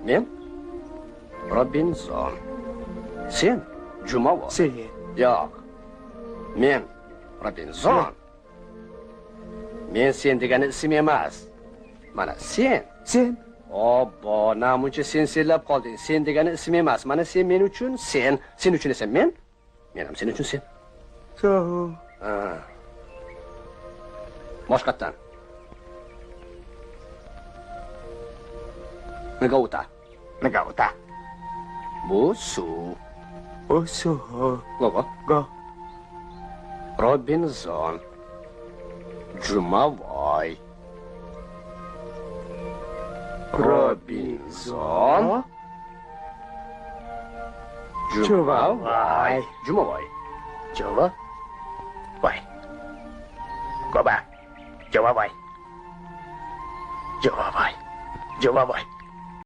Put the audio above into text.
Men Robinson. Sen Jumovoy. Sen. Yo'q. Men Robinson. Men sen degani ism emas. Mana sen. Sen. Obbo, namuncha sen senlab qolding. Sen degani ism emas. Mana sen men uchun sen. Sen uchun esa men. Men ham sen uchun sen. Boshqatdan. Nega o'ta? Bu suv. Bu suv. Go. Robinson. Jumovoy. Robinson. Jumovoy. Vậy. Có ba. Jumovoy.